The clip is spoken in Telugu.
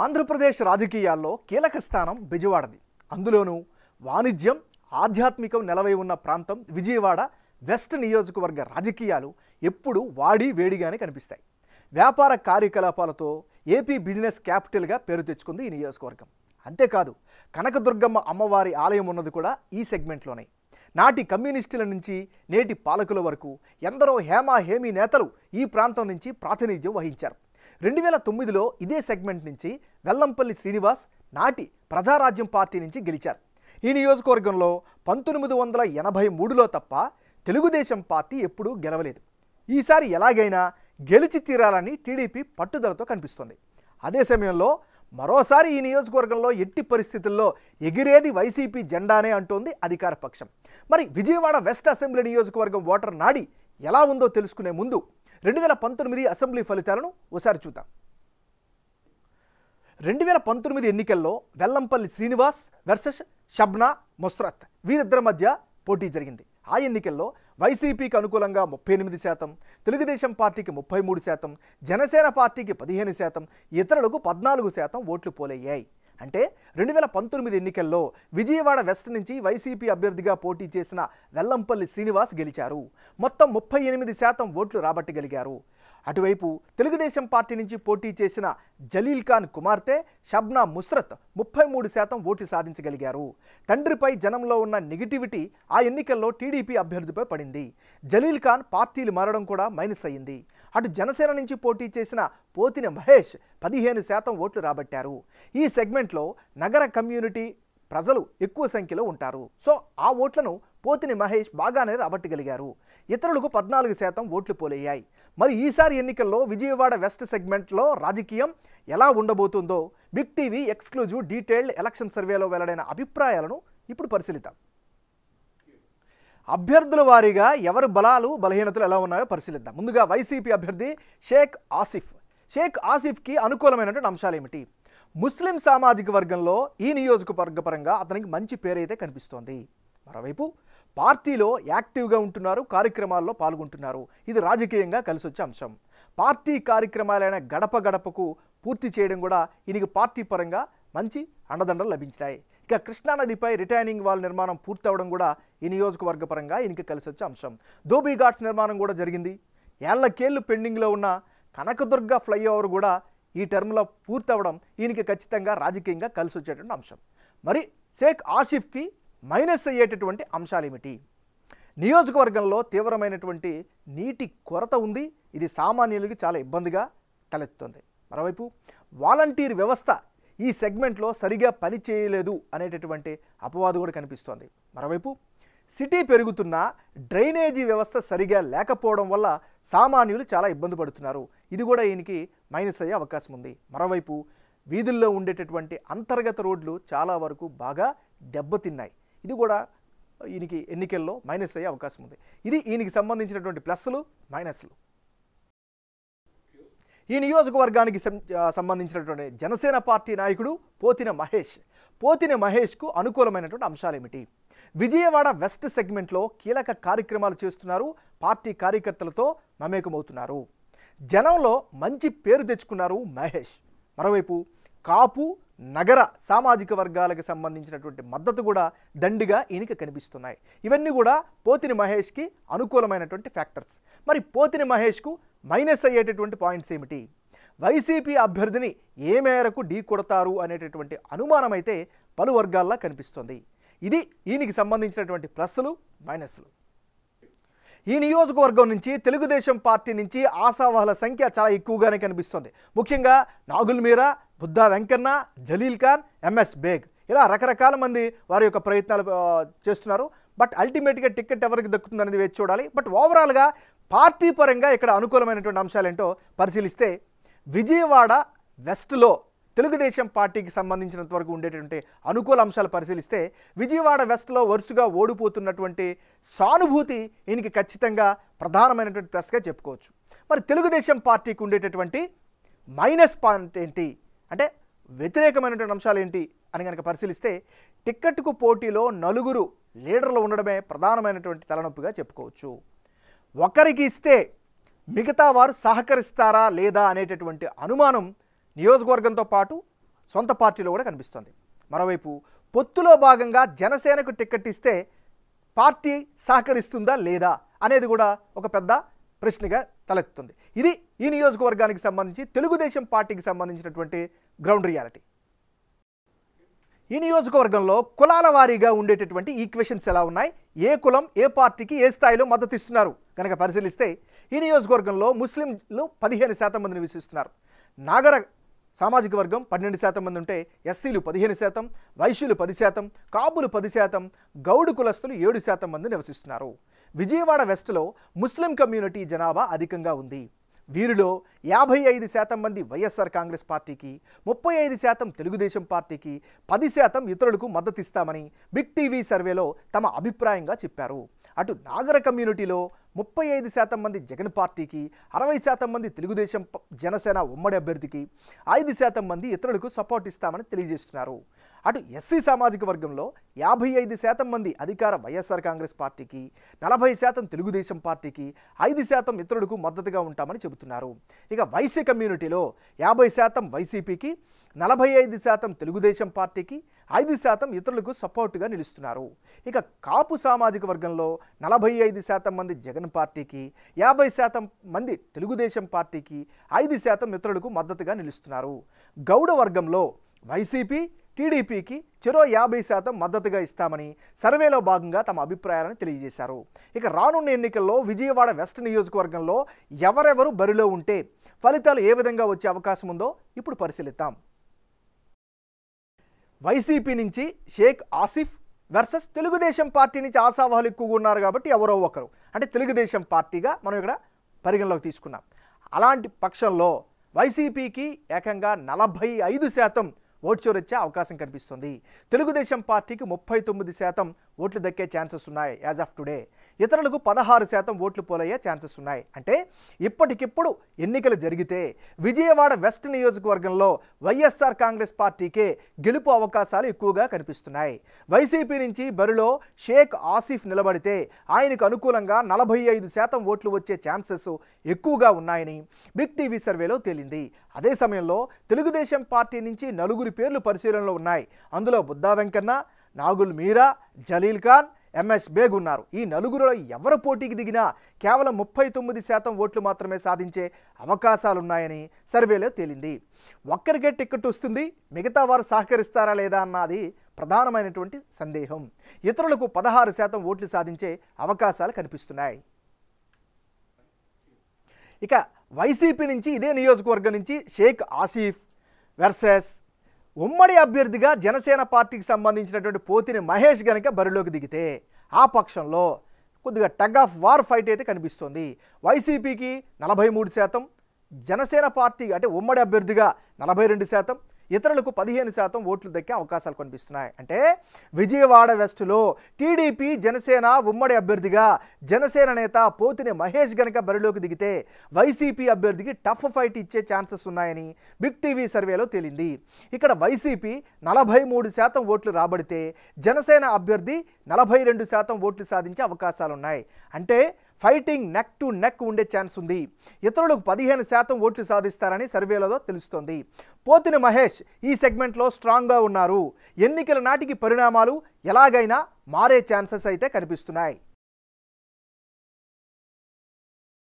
ఆంధ్రప్రదేశ్ రాజకీయాల్లో కీలక స్థానం బెజవాడది. అందులోనూ వాణిజ్యం, ఆధ్యాత్మికం నెలవై ఉన్న ప్రాంతం విజయవాడ వెస్ట్ నియోజకవర్గ రాజకీయాలు ఎప్పుడూ వాడి వేడిగానే కనిపిస్తాయి. వ్యాపార కార్యకలాపాలతో ఏపీ బిజినెస్ క్యాపిటల్గా పేరు తెచ్చుకుంది ఈ నియోజకవర్గం. అంతేకాదు, కనకదుర్గమ్మ అమ్మవారి ఆలయం ఉన్నది కూడా ఈ సెగ్మెంట్లోనే. నాటి కమ్యూనిస్టుల నుంచి నేటి పాలకుల వరకు ఎందరో హేమీ నేతలు ఈ ప్రాంతం నుంచి ప్రాతినిధ్యం వహించారు. 2009లో ఇదే సెగ్మెంట్ నుంచి వెల్లంపల్లి శ్రీనివాస్ నాటి ప్రజారాజ్యం పార్టీ నుంచి గెలిచారు. ఈ నియోజకవర్గంలో 1983లో తప్ప తెలుగుదేశం పార్టీ ఎప్పుడూ గెలవలేదు. ఈసారి ఎలాగైనా గెలిచి తీరాలని టీడీపీ పట్టుదలతో కనిపిస్తోంది. అదే సమయంలో మరోసారి ఈ నియోజకవర్గంలో ఎట్టి పరిస్థితుల్లో ఎగిరేది వైసీపీ జెండానే అంటోంది అధికార పక్షం. మరి విజయవాడ వెస్ట్ అసెంబ్లీ నియోజకవర్గం ఓటర్ నాడి ఎలా ఉందో తెలుసుకునే ముందు 2019 అసెంబ్లీ ఫలితాలను ఒకసారి చూద్దాం. 2019 ఎన్నికల్లో వెల్లంపల్లి శ్రీనివాస్ వర్సెస్ షబ్నా ముస్రత్ వీరిద్దరి మధ్య పోటీ జరిగింది. ఆ ఎన్నికల్లో వైసీపీకి అనుకూలంగా 38%, తెలుగుదేశం పార్టీకి 33%, జనసేన పార్టీకి 15%, ఇతరులకు 14% ఓట్లు పోలయ్యాయి. అంటే 2019 ఎన్నికల్లో విజయవాడ వెస్ట్ నుంచి వైసీపీ అభ్యర్థిగా పోటీ చేసిన వెల్లంపల్లి శ్రీనివాస్ గెలిచారు. మొత్తం 38% ఓట్లు రాబట్టగలిగారు. అటువైపు తెలుగుదేశం పార్టీ నుంచి పోటీ చేసిన జలీల్ ఖాన్ కుమార్తె షబ్నా ముస్రత్ 33% ఓట్లు సాధించగలిగారు. తండ్రిపై జనంలో ఉన్న నెగిటివిటీ ఆ ఎన్నికల్లో టీడీపీ అభ్యర్థిపై పడింది. జలీల్ ఖాన్ పార్టీలు మారడం కూడా మైనస్ అయ్యింది. అటు జనసేన నుంచి పోటీ చేసిన పోతిన మహేష్ 15% ఓట్లు రాబట్టారు. ఈ సెగ్మెంట్లో నగర కమ్యూనిటీ ప్రజలు ఎక్కువ సంఖ్యలో ఉంటారు. సో ఆ ఓట్లను పోతిని మహేష్ బాగానే రాబట్టగలిగారు. ఇతరులకు 14% ఓట్లు పోలయ్యాయి. మరి ఈసారి ఎన్నికల్లో విజయవాడ వెస్ట్ సెగ్మెంట్లో రాజకీయం ఎలా ఉండబోతుందో big TV exclusive detailed election సర్వేలో వెల్లడైన అభిప్రాయాలను ఇప్పుడు పరిశీలిద్దాం. అభ్యర్థుల వారీగా ఎవరి బలాలు బలహీనతలు ఎలా ఉన్నాయో పరిశీలిద్దాం. ముందుగా వైసీపీ అభ్యర్థి షేక్ ఆసిఫ్కి అనుకూలమైనటువంటి అంశాలు ఏమిటి? ముస్లిం సామాజిక వర్గంలో ఈ నియోజకవర్గ పరంగా అతనికి మంచి పేరైతే కనిపిస్తోంది. మరోవైపు పార్టీలో యాక్టివ్గా ఉంటున్నారు, కార్యక్రమాల్లో పాల్గొంటున్నారు. ఇది రాజకీయంగా కలిసొచ్చే అంశం. పార్టీ కార్యక్రమాలైన గడప గడపకు పూర్తి చేయడం కూడా ఈయనకి పార్టీ పరంగా మంచి అండదండలు లభించాయి. ఇక కృష్ణానదిపై రిటైనింగ్ వాల్ నిర్మాణం పూర్తవడం కూడా ఈ నియోజకవర్గ పరంగా ఈయనకి కలిసొచ్చే అంశం. ధోబీ ఘాట్స్ నిర్మాణం కూడా జరిగింది. ఏళ్లకేళ్లు పెండింగ్లో ఉన్న కనకదుర్గ ఫ్లైఓవర్ కూడా ఈ టర్మ్లో పూర్తవడం ఈయనకి ఖచ్చితంగా రాజకీయంగా కలిసి వచ్చేటువంటి అంశం. మరి షేక్ ఆసిఫ్కి మైనస్ అయ్యేటటువంటి అంశాలు ఏమిటి? నియోజకవర్గంలో తీవ్రమైనటువంటి నీటి కొరత ఉంది. ఇది సామాన్యులకి చాలా ఇబ్బందిగా తలెత్తుంది. మరోవైపు వాలంటీర్ వ్యవస్థ ఈ సెగ్మెంట్లో సరిగా పని చేయలేదు అనేటటువంటి అపవాదు కూడా కనిపిస్తోంది. మరోవైపు సిటీ పెరుగుతున్న డ్రైనేజీ వ్యవస్థ సరిగా లేకపోవడం వల్ల సామాన్యులు చాలా ఇబ్బంది పడుతున్నారు. ఇది కూడా ఈయనకి మైనస్ అయ్యే అవకాశం ఉంది. మరోవైపు వీధుల్లో ఉండేటటువంటి అంతర్గత రోడ్లు చాలా వరకు బాగా దెబ్బతిన్నాయి. ఇది కూడా ఈయనకి ఎన్నికల్లో మైనస్ అయ్యే అవకాశం ఉంది. ఇది ఈయనకి సంబంధించినటువంటి ప్లస్లు మైనస్లు. ఈ నియోజకవర్గానికి సంబంధించినటువంటి జనసేన పార్టీ నాయకుడు పోతిన మహేష్కు అనుకూలమైనటువంటి అంశాలు ఏమిటి? విజయవాడ వెస్ట్ సెగ్మెంట్లో కీలక కార్యక్రమాలు చేస్తున్నారు. పార్టీ కార్యకర్తలతో మమేకమవుతున్నారు. జనంలో మంచి పేరు తెచ్చుకున్నారు మహేష్. మరోవైపు కాపు, నగర సామాజిక వర్గాలకు సంబంధించినటువంటి మద్దతు కూడా దండిగా ఈయనకి కనిపిస్తున్నాయి. ఇవన్నీ కూడా పోతిని మహేష్కి అనుకూలమైనటువంటి ఫ్యాక్టర్స్. మరి పోతిని మహేష్కు మైనస్ అయ్యేటటువంటి పాయింట్స్ ఏమిటి? వైసీపీ అభ్యర్థిని ఏ మేరకు ఢీ కొడతారు అనేటటువంటి అనుమానం అయితే పలు వర్గాల్లో కనిపిస్తోంది. ఇది ఈయనకి సంబంధించినటువంటి ప్లస్లు మైనస్లు. ఈ నియోజకవర్గం నుంచి తెలుగుదేశం పార్టీ నుంచి ఆశావాహుల సంఖ్య చాలా ఎక్కువగానే కనిపిస్తోంది. ముఖ్యంగా నాగుల్ మీరా, బుద్ధా వెంకన్న, జలీల్ ఖాన్, ఎంఎస్ బేగ్ ఇలా రకరకాల మంది వారి యొక్క ప్రయత్నాలు చేస్తున్నారు. బట్ అల్టిమేట్గా టికెట్ ఎవరికి దక్కుతుంది అనేది వేచి చూడాలి. బట్ ఓవరాల్గా పార్టీ పరంగా ఇక్కడ అనుకూలమైనటువంటి అంశాలు ఏంటో పరిశీలిస్తే విజయవాడ వెస్ట్లో తెలుగుదేశం పార్టీకి సంబంధించినంత వరకు ఉండేటువంటి అనుకూల అంశాలు పరిశీలిస్తే విజయవాడ వెస్ట్లో వరుసగా ఓడిపోతున్నటువంటి సానుభూతి ఈయనకి ఖచ్చితంగా ప్రధానమైనటువంటి ప్లస్గా చెప్పుకోవచ్చు. మరి తెలుగుదేశం పార్టీకి ఉండేటటువంటి మైనస్ పాయింట్ ఏంటి అంటే వ్యతిరేకమైనటువంటి అంశాలు ఏంటి అని కనుక పరిశీలిస్తే టిక్కెట్కు పోటీలో 4 లీడర్లు ఉండడమే ప్రధానమైనటువంటి తలనొప్పిగా చెప్పుకోవచ్చు. ఒకరికి ఇస్తే మిగతా వారు సహకరిస్తారా లేదా అనేటటువంటి అనుమానం నియోజకవర్గంతో పాటు సొంత పార్టీలో కూడా కనిపిస్తోంది. మరోవైపు పొత్తులో భాగంగా జనసేనకు టికెట్ ఇస్తే పార్టీ సహకరిస్తుందా లేదా అనేది కూడా ఒక పెద్ద ప్రశ్నగా తలెత్తుతుంది. ఇది ఈ నియోజకవర్గానికి సంబంధించి తెలుగుదేశం పార్టీకి సంబంధించినటువంటి గ్రౌండ్ రియాలిటీ. ఈ నియోజకవర్గంలో కులాల వారీగా ఉండేటటువంటి ఈక్వేషన్స్ ఎలా ఉన్నాయి, ఏ కులం ఏ పార్టీకి ఏ స్థాయిలో మద్దతు ఇస్తున్నారు కనుక పరిశీలిస్తే ఈ నియోజకవర్గంలో ముస్లింలు 15% మంది నివసిస్తున్నారు. నాగర సామాజిక వర్గం 12% మంది ఉంటే ఎస్సీలు 15%, వైశ్యులు 10%, కాపులు 10%, గౌడు కులస్తులు 7% మంది నివసిస్తున్నారు. విజయవాడ వెస్ట్లో ముస్లిం కమ్యూనిటీ జనాభా అధికంగా ఉంది. వీరిలో 55% మంది వైఎస్ఆర్ కాంగ్రెస్ పార్టీకి, 35% తెలుగుదేశం పార్టీకి, 10% ఇతరులకు మద్దతిస్తామని బిగ్ టీవీ సర్వేలో తమ అభిప్రాయంగా చెప్పారు. అటు నాగర కమ్యూనిటీలో 35% మంది జగన్ పార్టీకి, 60% మంది తెలుగుదేశం జనసేన ఉమ్మడి అభ్యర్థికి, 5% మంది ఇతరులకు సపోర్ట్ ఇస్తామని తెలియజేస్తున్నారు. అటు ఎస్సీ సామాజిక వర్గంలో 55% మంది అధికార వైఎస్ఆర్ కాంగ్రెస్ పార్టీకి, 40% తెలుగుదేశం పార్టీకి, 5% ఇతరులకు మద్దతుగా ఉంటామని చెబుతున్నారు. ఇక వైశ్య కమ్యూనిటీలో 50% వైసీపీకి, 45% తెలుగుదేశం పార్టీకి, 5% ఇతరులకు సపోర్టుగా నిలుస్తున్నారు. ఇక కాపు సామాజిక వర్గంలో 45% మంది జగన్ పార్టీకి, 50% మంది తెలుగుదేశం పార్టీకి, 5% ఇతరులకు మద్దతుగా నిలుస్తున్నారు. గౌడ వర్గంలో వైసీపీ, టీడీపీకి చెరో 50% మద్దతుగా ఇస్తామని సర్వేలో భాగంగా తమ అభిప్రాయాలను తెలియజేశారు. ఇక రానున్న ఎన్నికల్లో విజయవాడ వెస్ట్ నియోజకవర్గంలో ఎవరెవరు బరిలో ఉంటే ఫలితాలు ఏ విధంగా వచ్చే అవకాశం ఉందో ఇప్పుడు పరిశీలిద్దాం. వైసీపీ నుంచి షేక్ ఆసిఫ్ వర్సెస్ తెలుగుదేశం పార్టీ నుంచి ఆశావాహులు ఎక్కువగా ఉన్నారు కాబట్టి ఎవరో ఒకరు అంటే తెలుగుదేశం పార్టీగా మనం ఇక్కడ పరిగణలోకి తీసుకున్నాం. అలాంటి పక్షంలో వైసీపీకి ఏకంగా 45% ఓట్ షేర్ వచ్చే అవకాశం కనిపిస్తుంది. తెలుగుదేశం పార్టీకి 39% ఓట్లు దక్కే ఛాన్సెస్ ఉన్నాయి యాజ్ ఆఫ్ టుడే. ఇతరులకు 16% ఓట్లు పోలయ్యే ఛాన్సెస్ ఉన్నాయి. అంటే ఇప్పటికిప్పుడు ఎన్నికలు జరిగితే విజయవాడ వెస్ట్ నియోజకవర్గంలో వైఎస్ఆర్ కాంగ్రెస్ పార్టీకే గెలుపు అవకాశాలు ఎక్కువగా కనిపిస్తున్నాయి. వైసీపీ నుంచి బరిలో షేక్ ఆసిఫ్ నిలబడితే ఆయనకు అనుకూలంగా 45% ఓట్లు వచ్చే ఛాన్సెస్ ఎక్కువగా ఉన్నాయని బిగ్ టీవీ సర్వేలో తేలింది. అదే సమయంలో తెలుగుదేశం పార్టీ నుంచి 4 పేర్లు పరిశీలనలో ఉన్నాయి. అందులో బుద్దా వెంకన్న, నాగుల్ మీరా, జలీల్ ఖాన్, ఎంఎస్ బేగ్ ఉన్నారు. ఈ 4గురిలో ఎవరు పోటీకి దిగినా కేవలం 39% ఓట్లు మాత్రమే సాధించే అవకాశాలున్నాయని సర్వేలో తేలింది. ఒక్కరికే టికెట్ వస్తుంది, మిగతా వారు సహకరిస్తారా లేదా అన్నది ప్రధానమైనటువంటి సందేహం. ఇతరులకు 16% ఓట్లు సాధించే అవకాశాలు కనిపిస్తున్నాయి. ఇక వైసీపీ నుంచి ఇదే నియోజకవర్గం నుంచి షేక్ ఆసిఫ్ వర్సెస్ ఉమ్మడి అభ్యర్థిగా జనసేన పార్టీకి సంబంధించినటువంటి పోతిని మహేష్ గనక బరిలోకి దిగితే ఆ పక్షంలో కొద్దిగా టగ్ ఆఫ్ వార్ ఫైట్ అయితే కనిపిస్తోంది. వైసీపీకి 43%, జనసేన పార్టీ అంటే ఉమ్మడి అభ్యర్థిగా 42%, ఇతరులకు 15% ఓట్లు దక్కే అవకాశాలు కనిపిస్తున్నాయి. అంటే విజయవాడ వెస్టులో టీడీపీ జనసేన ఉమ్మడి అభ్యర్థిగా జనసేన నేత పోతిని మహేష్ గనక బరిలోకి దిగితే వైసీపీ అభ్యర్థికి టఫ్ ఫైట్ ఇచ్చే ఛాన్సెస్ ఉన్నాయని బిగ్ టీవీ సర్వేలో తేలింది. ఇక్కడ వైసీపీ 43% ఓట్లు రాబడితే జనసేన అభ్యర్థి 42% ఓట్లు సాధించే అవకాశాలున్నాయి. అంటే ఫైటింగ్ నెక్ టు నెక్ ఉండే ఛాన్స్ ఉంది. ఇతరులకు 15% ఓట్లు సాధిస్తారని సర్వేలలో తెలుస్తోంది. పోతిని మహేష్ ఈ సెగ్మెంట్లో స్ట్రాంగ్గా ఉన్నారు. ఎన్నికల నాటికి పరిణామాలు ఎలాగైనా మారే ఛాన్సెస్ అయితే కనిపిస్తున్నాయి.